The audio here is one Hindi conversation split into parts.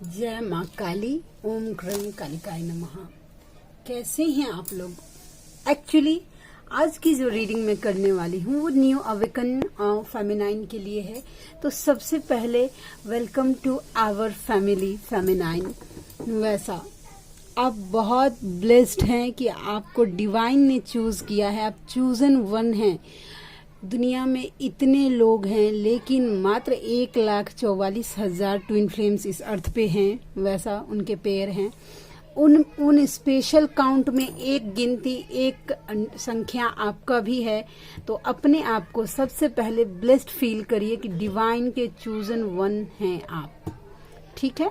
जय माँ काली। ओम क्रम कालिकाय नमः। कैसे हैं आप लोग? एक्चुअली आज की जो रीडिंग मैं करने वाली हूँ वो न्यू अवेकन फेमिनाइन के लिए है। तो सबसे पहले welcome to our family feminine. वैसा आप बहुत ब्लेस्ड हैं कि आपको डिवाइन ने चूज किया है। आप चूजन वन हैं। दुनिया में इतने लोग हैं लेकिन मात्र 1,44,000 ट्विन फ्लेम्स इस अर्थ पे हैं। वैसा उनके पेयर हैं। उन स्पेशल काउंट में एक गिनती, एक संख्या आपका भी है। तो अपने आप को सबसे पहले ब्लेस्ड फील करिए कि डिवाइन के चूजन वन हैं आप। ठीक है,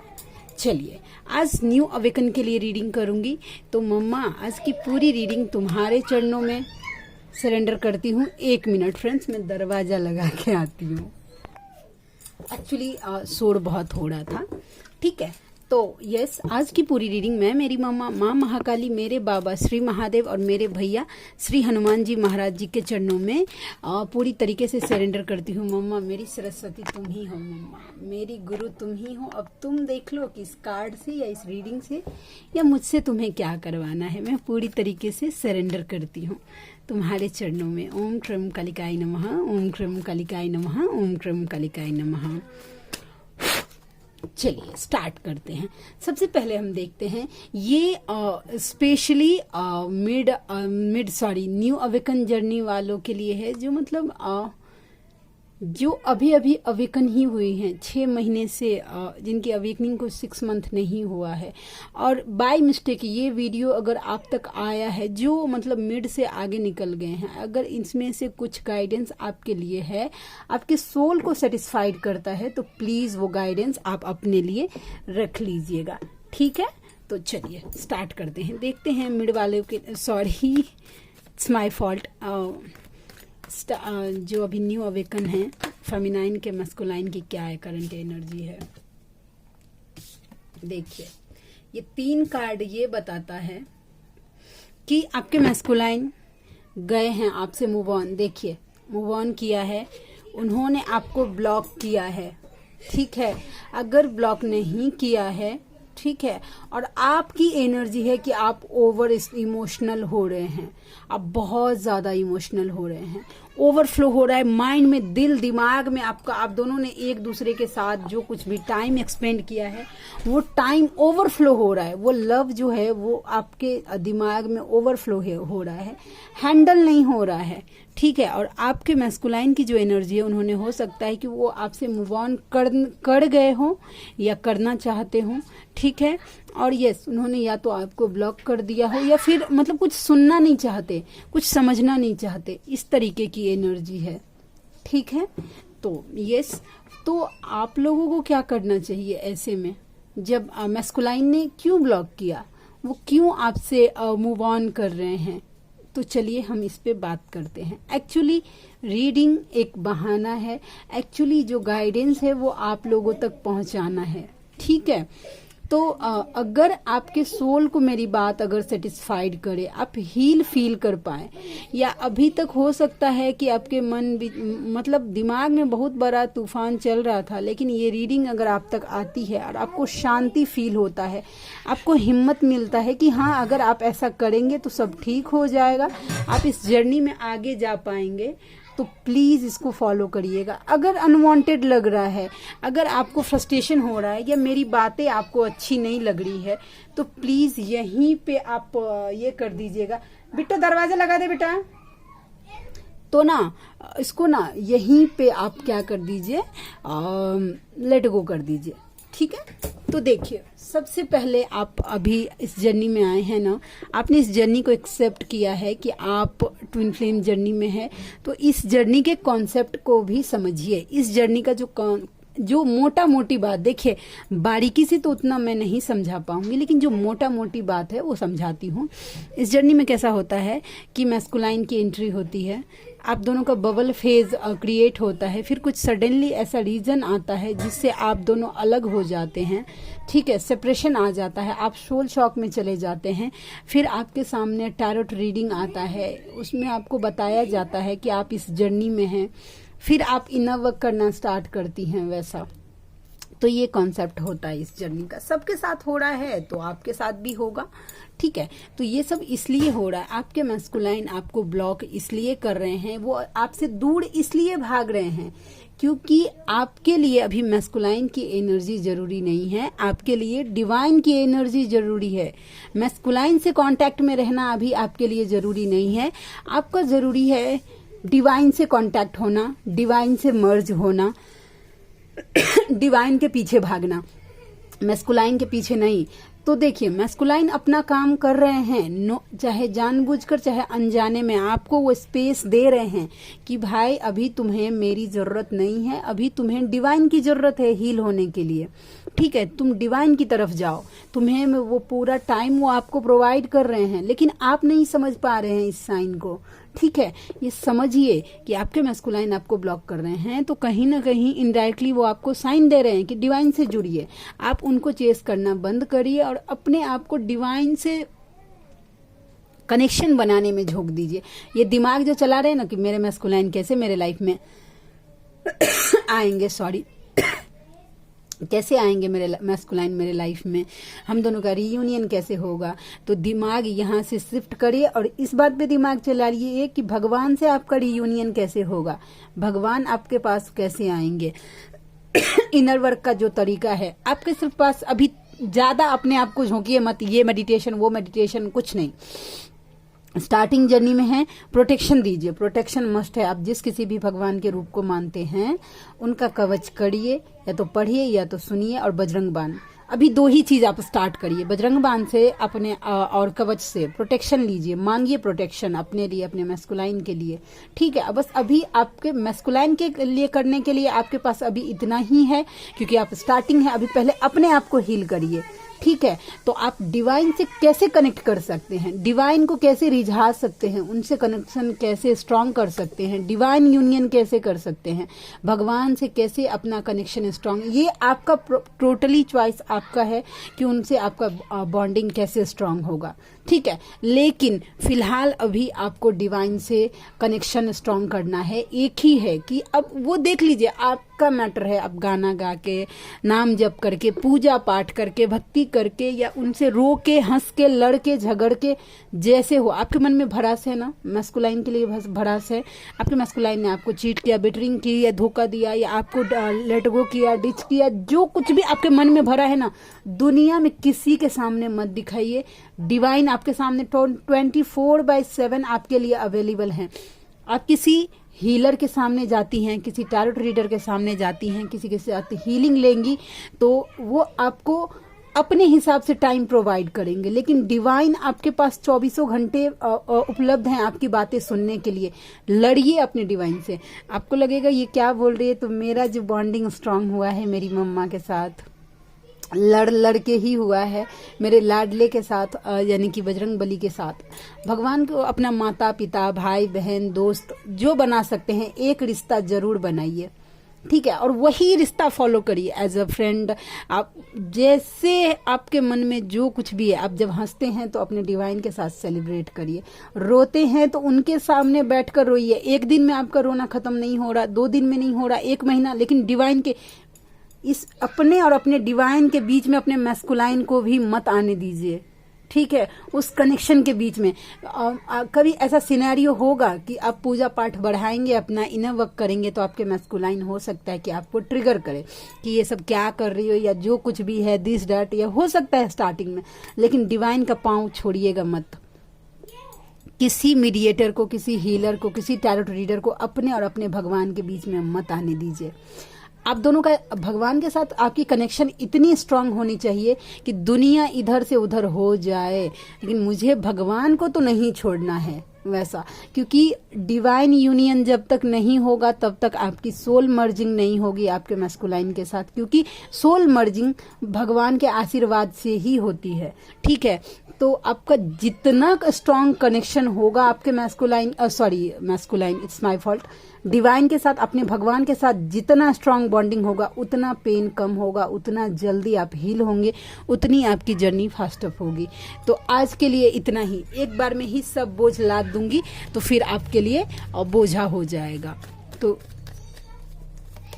चलिए आज न्यू अवेकन के लिए रीडिंग करूंगी। तो मम्मा आज की पूरी रीडिंग तुम्हारे चरणों में सरेंडर करती हूँ। 1 मिनट फ्रेंड्स, मैं दरवाजा लगा के आती हूँ। एक्चुअली शोर बहुत हो रहा था। ठीक है, तो यस, आज की पूरी रीडिंग मैं, मेरी मम्मा माँ महाकाली, मेरे बाबा श्री महादेव और मेरे भैया श्री हनुमान जी महाराज जी के चरणों में पूरी तरीके से सरेंडर करती हूँ। मम्मा मेरी सरस्वती तुम ही हो, मम्मा मेरी गुरु तुम ही हो। अब तुम देख लो कि इस कार्ड से या इस रीडिंग से या मुझसे तुम्हें क्या करवाना है। मैं पूरी तरीके से सरेंडर करती हूँ तुम्हारे चरणों में। ओम क्रम कालिकाय नमः, ओम क्रम कालिकाय नमः, ओम क्रम कालिकाय नमः। चलिए स्टार्ट करते हैं। सबसे पहले हम देखते हैं ये स्पेशली न्यू अवेकन जर्नी वालों के लिए है, जो मतलब जो अभी अभी अवेकन ही हुई हैं 6 महीने से, जिनकी अवेकनिंग को 6 मंथ नहीं हुआ है। और बाय मिस्टेक ये वीडियो अगर आप तक आया है, जो मतलब मिड से आगे निकल गए हैं, अगर इसमें से कुछ गाइडेंस आपके लिए है, आपके सोल को सेटिस्फाइड करता है, तो प्लीज वो गाइडेंस आप अपने लिए रख लीजिएगा। ठीक है, तो चलिए स्टार्ट करते हैं। देखते हैं मिड वाले के, सॉरी इट्स माय फॉल्ट, जो अभी न्यू अवेकन है फेमिनाइन के मस्कुलाइन की क्या है, करंट एनर्जी है। देखिए ये 3 कार्ड ये बताता है कि आपके मस्कुलाइन गए हैं आपसे मूव ऑन। देखिए मूव ऑन किया है, उन्होंने आपको ब्लॉक किया है। ठीक है, अगर ब्लॉक नहीं किया है, ठीक है, और आपकी एनर्जी है कि आप ओवर इमोशनल हो रहे हैं, आप बहुत ज्यादा इमोशनल हो रहे हैं, ओवरफ्लो हो रहा है माइंड में, दिल दिमाग में आपका। आप दोनों ने एक दूसरे के साथ जो कुछ भी टाइम एक्सपेंड किया है वो टाइम ओवरफ्लो हो रहा है। वो लव जो है वो आपके दिमाग में ओवरफ्लो हो रहा है, हैंडल नहीं हो रहा है। ठीक है, और आपके मैस्कुलाइन की जो एनर्जी है, उन्होंने हो सकता है कि वो आपसे मूव ऑन कर गए हो या करना चाहते हो। ठीक है, और यस उन्होंने या तो आपको ब्लॉक कर दिया हो या फिर मतलब कुछ सुनना नहीं चाहते, कुछ समझना नहीं चाहते, इस तरीके की एनर्जी है। ठीक है, तो यस, तो आप लोगों को क्या करना चाहिए ऐसे में, जब मैस्कुलाइन ने क्यों ब्लॉक किया, वो क्यों आपसे मूव ऑन कर रहे हैं, तो चलिए हम इस पे बात करते हैं। एक्चुअली रीडिंग एक बहाना है, एक्चुअली जो गाइडेंस है वो आप लोगों तक पहुंचाना है। ठीक है, तो अगर आपके सोल को मेरी बात अगर सेटिस्फाइड करे, आप हील फील कर पाए, या अभी तक हो सकता है कि आपके मन मतलब दिमाग में बहुत बड़ा तूफान चल रहा था, लेकिन ये रीडिंग अगर आप तक आती है और आपको शांति फील होता है, आपको हिम्मत मिलता है कि हाँ अगर आप ऐसा करेंगे तो सब ठीक हो जाएगा, आप इस जर्नी में आगे जा पाएंगे, तो प्लीज इसको फॉलो करिएगा। अगर अनवांटेड लग रहा है, अगर आपको फ्रस्ट्रेशन हो रहा है या मेरी बातें आपको अच्छी नहीं लग रही है, तो प्लीज यहीं पे आप ये कर दीजिएगा। बेटा दरवाजा लगा दे बेटा। तो ना इसको ना यहीं पे आप क्या कर दीजिए, लेट गो कर दीजिए। ठीक है, तो देखिए सबसे पहले आप अभी इस जर्नी में आए हैं ना, आपने इस जर्नी को एक्सेप्ट किया है कि आप ट्विन फ्लेम जर्नी में है, तो इस जर्नी के कॉन्सेप्ट को भी समझिए। इस जर्नी का जो मोटा मोटी बात, देखिए बारीकी से तो उतना मैं नहीं समझा पाऊंगी, लेकिन जो मोटा मोटी बात है वो समझाती हूँ। इस जर्नी में कैसा होता है कि मैस्कुलाइन की एंट्री होती है, आप दोनों का बबल फेज क्रिएट होता है, फिर कुछ सडनली ऐसा रीजन आता है जिससे आप दोनों अलग हो जाते हैं। ठीक है, सेपरेशन आ जाता है, आप सोल शॉक में चले जाते हैं। फिर आपके सामने टैरोट रीडिंग आता है, उसमें आपको बताया जाता है कि आप इस जर्नी में हैं। फिर आप इनर वर्क करना स्टार्ट करती हैं। वैसा तो ये कॉन्सेप्ट होता है इस जर्नी का। सबके साथ हो रहा है तो आपके साथ भी होगा, ठीक है। तो ये सब इसलिए हो रहा है, आपके मैस्कुलाइन आपको ब्लॉक इसलिए कर रहे हैं, वो आपसे दूर इसलिए भाग रहे हैं क्योंकि आपके लिए अभी मैस्कुलाइन की एनर्जी जरूरी नहीं है, आपके लिए डिवाइन की एनर्जी जरूरी है। मैस्कुलाइन से कांटेक्ट में रहना अभी आपके लिए जरूरी नहीं है, आपका जरूरी है डिवाइन से कांटेक्ट होना, डिवाइन से मर्ज होना, डिवाइन के पीछे भागना, मैस्कुलाइन के पीछे नहीं। तो देखिए मैस्कुलाइन अपना काम कर रहे हैं, चाहे जानबूझकर चाहे अनजाने में आपको वो स्पेस दे रहे हैं कि भाई अभी तुम्हें मेरी जरूरत नहीं है, अभी तुम्हें डिवाइन की जरूरत है हील होने के लिए, ठीक है। तुम डिवाइन की तरफ जाओ, तुम्हें वो पूरा टाइम वो आपको प्रोवाइड कर रहे हैं, लेकिन आप नहीं समझ पा रहे हैं इस साइन को, ठीक है। ये समझिए कि आपके मैस्कुलाइन आपको ब्लॉक कर रहे हैं तो कहीं ना कहीं इनडायरेक्टली वो आपको साइन दे रहे हैं कि डिवाइन से जुड़िए, आप उनको चेस करना बंद करिए और अपने आप को डिवाइन से कनेक्शन बनाने में झोंक दीजिए। ये दिमाग जो चला रहे हैं ना कि मेरे मैस्कुलाइन कैसे मेरे लाइफ में आएंगे, कैसे आएंगे मेरे मैस्कुलाइन मेरे लाइफ में, हम दोनों का रीयूनियन कैसे होगा, तो दिमाग यहाँ से शिफ्ट करिए और इस बात पे दिमाग चला रही कि भगवान से आपका रीयूनियन कैसे होगा, भगवान आपके पास कैसे आएंगे। इनर वर्क का जो तरीका है आपके सिर्फ पास अभी ज्यादा अपने आप को झोंकिए मत, ये मेडिटेशन वो मेडिटेशन कुछ नहीं, स्टार्टिंग जर्नी में है, प्रोटेक्शन दीजिए, प्रोटेक्शन मस्ट है। आप जिस किसी भी भगवान के रूप को मानते हैं उनका कवच करिए, या तो पढ़िए या तो सुनिए, और बजरंग बाण, अभी दो ही चीज आप स्टार्ट करिए, बजरंग बाण से अपने और कवच से प्रोटेक्शन लीजिए, मांगिए प्रोटेक्शन अपने लिए, अपने मैस्कुलाइन के लिए, ठीक है। बस अभी आपके मैस्कुलाइन के लिए करने के लिए आपके पास अभी इतना ही है क्योंकि आप स्टार्टिंग है, अभी पहले अपने आप को हील करिए, ठीक है। तो आप डिवाइन से कैसे कनेक्ट कर सकते हैं, डिवाइन को कैसे रिझा सकते हैं, उनसे कनेक्शन कैसे स्ट्रांग कर सकते हैं, डिवाइन यूनियन कैसे कर सकते हैं, भगवान से कैसे अपना कनेक्शन स्ट्रांग, ये आपका टोटली चॉइस आपका है कि उनसे आपका बॉन्डिंग कैसे स्ट्रांग होगा, ठीक है। लेकिन फिलहाल अभी आपको डिवाइन से कनेक्शन स्ट्रांग करना है, एक ही है कि अब वो देख लीजिए आपका मैटर है, आप गाना गा के, नाम जप करके, पूजा पाठ करके, भक्ति करके, या उनसे रो के, हंस के, लड़ के, झगड़ के, जैसे हो, आपके मन में भड़ास है ना, मैस्कुलाइन के लिए भड़ास है, आपके मैस्कुलाइन ने आपको चीट किया, बेटरिंग की, या धोखा दिया, या आपको लेट गो किया, डिच किया, जो कुछ भी आपके मन में भरा है ना, दुनिया में किसी के सामने मत दिखाइए, डिवाइन आपके सामने 24/7 आपके लिए अवेलेबल है। आप किसी हीलर के सामने जाती हैं, किसी टैरोट रीडर के सामने जाती हैं, किसी के साथ हीलिंग लेंगी तो वो आपको अपने हिसाब से टाइम प्रोवाइड करेंगे, लेकिन डिवाइन आपके पास 24 घंटे उपलब्ध हैं आपकी बातें सुनने के लिए। लड़िए अपने डिवाइन से। आपको लगेगा ये क्या बोल रही है, तो मेरा जो बॉन्डिंग स्ट्रांग हुआ है मेरी मम्मा के साथ, लड़ के ही हुआ है, मेरे लाडले के साथ यानी कि बजरंग बली के साथ। भगवान को अपना माता पिता, भाई बहन, दोस्त जो बना सकते हैं, एक रिश्ता जरूर बनाइए, ठीक है, और वही रिश्ता फॉलो करिए एज अ फ्रेंड। आप जैसे आपके मन में जो कुछ भी है, आप जब हंसते हैं तो अपने डिवाइन के साथ सेलिब्रेट करिए, रोते हैं तो उनके सामने बैठकर रोइए। एक दिन में आपका रोना खत्म नहीं हो रहा, 2 दिन में नहीं हो रहा, 1 महीना, लेकिन डिवाइन के इस अपने और अपने डिवाइन के बीच में अपने मैस्कुलाइन को भी मत आने दीजिए, ठीक है, उस कनेक्शन के बीच में। कभी ऐसा सिनेरियो होगा कि आप पूजा पाठ बढ़ाएंगे, अपना इनर वर्क करेंगे, तो आपके मैस्कुलाइन हो सकता है कि आपको ट्रिगर करे कि ये सब क्या कर रही हो, या जो कुछ भी है दिस डैट, या हो सकता है स्टार्टिंग में, लेकिन डिवाइन का पांव छोड़िएगा मत। किसी मीडिएटर को, किसी हीलर को, किसी टैरोट रीडर को अपने और अपने भगवान के बीच में मत आने दीजिए। आप दोनों का भगवान के साथ आपकी कनेक्शन इतनी स्ट्रांग होनी चाहिए कि दुनिया इधर से उधर हो जाए, लेकिन मुझे भगवान को तो नहीं छोड़ना है वैसा, क्योंकि डिवाइन यूनियन जब तक नहीं होगा तब तक आपकी सोल मर्जिंग नहीं होगी आपके मैस्कुलाइन के साथ, क्योंकि सोल मर्जिंग भगवान के आशीर्वाद से ही होती है, ठीक है। तो आपका जितना स्ट्रांग कनेक्शन होगा आपके masculine it's my fault, divine के साथ, अपने भगवान के साथ जितना स्ट्रांग बॉन्डिंग होगा उतना पेन कम होगा, उतना जल्दी आप हील होंगे, उतनी आपकी जर्नी फास्ट अप होगी। तो आज के लिए इतना ही, एक बार में ही सब बोझ लाद दूंगी तो फिर आपके लिए बोझा हो जाएगा। तो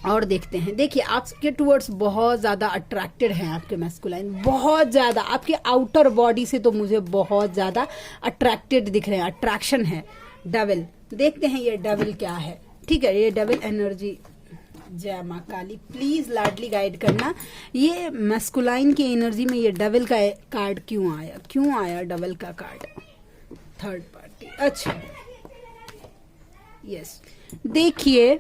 और देखते हैं। देखिए आपके टूवर्ड्स बहुत ज्यादा अट्रैक्टेड हैं आपके मैस्कुलाइन, बहुत ज्यादा, आपके आउटर बॉडी से तो मुझे बहुत ज्यादा अट्रैक्टेड दिख रहे हैं, अट्रैक्शन है। डेविल, देखते हैं ये डेविल क्या है। ठीक है, ये डेविल एनर्जी, जय माँ काली, प्लीज लाडली गाइड करना। ये मैस्कुलाइन की एनर्जी में ये डेविल का कार्ड क्यों आया, क्यों आया डेविल का कार्ड? थर्ड पार्टी, अच्छा यस। देखिए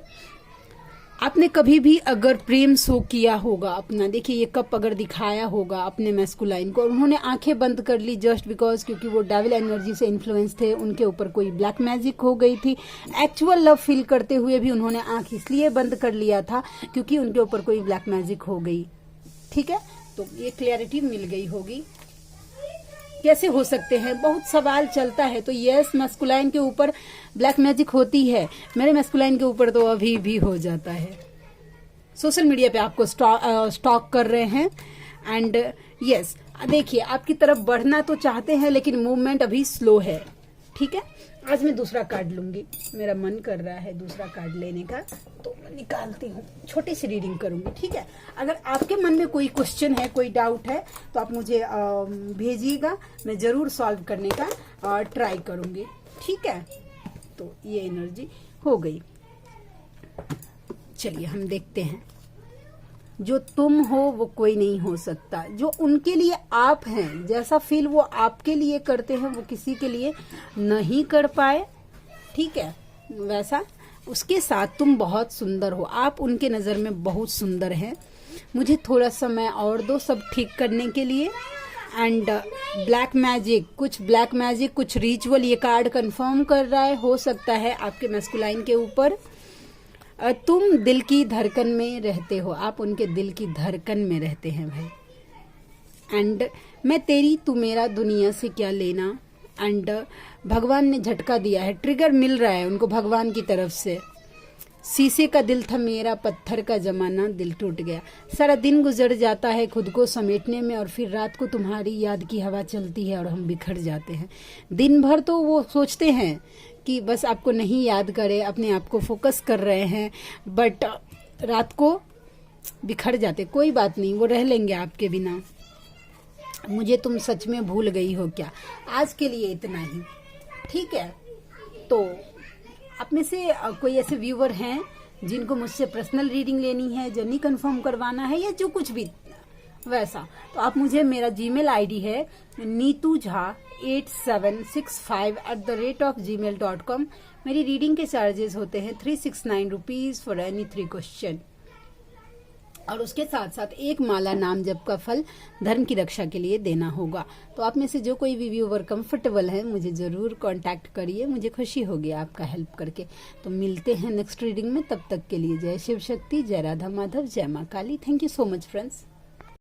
आपने कभी भी अगर प्रेम शो किया होगा अपना, देखिए ये कप अगर दिखाया होगा अपने मैस्कुलाइन को, उन्होंने आंखें बंद कर ली जस्ट बिकॉज, क्योंकि वो डेविल एनर्जी से इन्फ्लुएंस थे, उनके ऊपर कोई ब्लैक मैजिक हो गई थी। एक्चुअल लव फील करते हुए भी उन्होंने आंख इसलिए बंद कर लिया था क्योंकि उनके ऊपर कोई ब्लैक मैजिक हो गई। ठीक है, तो ये क्लियरिटी मिल गई होगी। कैसे हो सकते हैं, बहुत सवाल चलता है। तो यस, मैस्कुलाइन के ऊपर ब्लैक मैजिक होती है, मेरे मैस्कुलाइन के ऊपर तो अभी भी हो जाता है। सोशल मीडिया पे आपको स्टॉक कर रहे हैं एंड यस, देखिए आपकी तरफ बढ़ना तो चाहते हैं लेकिन मूवमेंट अभी स्लो है। ठीक है, आज मैं दूसरा कार्ड लूंगी, मेरा मन कर रहा है दूसरा कार्ड लेने का, तो मैं निकालती हूँ, छोटी सी रीडिंग करूंगी। ठीक है, अगर आपके मन में कोई क्वेश्चन है, कोई डाउट है तो आप मुझे भेजिएगा, मैं जरूर सॉल्व करने का ट्राई करूंगी। ठीक है, तो ये एनर्जी हो गई। चलिए हम देखते हैं। जो तुम हो वो कोई नहीं हो सकता, जो उनके लिए आप हैं, जैसा फील वो आपके लिए करते हैं वो किसी के लिए नहीं कर पाए। ठीक है, वैसा उसके साथ तुम बहुत सुंदर हो, आप उनके नजर में बहुत सुंदर हैं। मुझे थोड़ा समय और दो सब ठीक करने के लिए। एंड ब्लैक मैजिक, कुछ रिचुअल ये कार्ड कंफर्म कर रहा है, हो सकता है आपके मैस्कुलाइन के ऊपर। तुम दिल की धड़कन में रहते हो, आप उनके दिल की धड़कन में रहते हैं भाई। एंड मैं तेरी तू मेरा दुनिया से क्या लेना। एंड भगवान ने झटका दिया है, ट्रिगर मिल रहा है उनको भगवान की तरफ से। शीशे का दिल था मेरा, पत्थर का जमाना, दिल टूट गया। सारा दिन गुजर जाता है खुद को समेटने में और फिर रात को तुम्हारी याद की हवा चलती है और हम बिखर जाते हैं। दिन भर तो वो सोचते हैं कि बस आपको नहीं याद करे, अपने आप को फोकस कर रहे हैं, बट रात को बिखर जाते। कोई बात नहीं, वो रह लेंगे आपके बिना। मुझे तुम सच में भूल गई हो क्या। आज के लिए इतना ही। ठीक है, तो आप में से कोई ऐसे व्यूवर हैं जिनको मुझसे पर्सनल रीडिंग लेनी है, जर्नी कंफर्म करवाना है या जो कुछ भी वैसा, तो आप मुझे, मेरा जीमेल आईडी है neetujha8765@gmail.com। मेरी रीडिंग के चार्जेस होते हैं 369 रुपीज फॉर एनी 3 क्वेश्चन। और उसके साथ साथ एक माला नाम जप का फल धर्म की रक्षा के लिए देना होगा। तो आप में से जो कोई भी व्यूवर कंफर्टेबल है मुझे जरूर कांटेक्ट करिए, मुझे खुशी होगी आपका हेल्प करके। तो मिलते हैं नेक्स्ट रीडिंग में, तब तक के लिए जय शिव शक्ति, जय राधा माधव, जय माँ Kali. Thank you so much friends.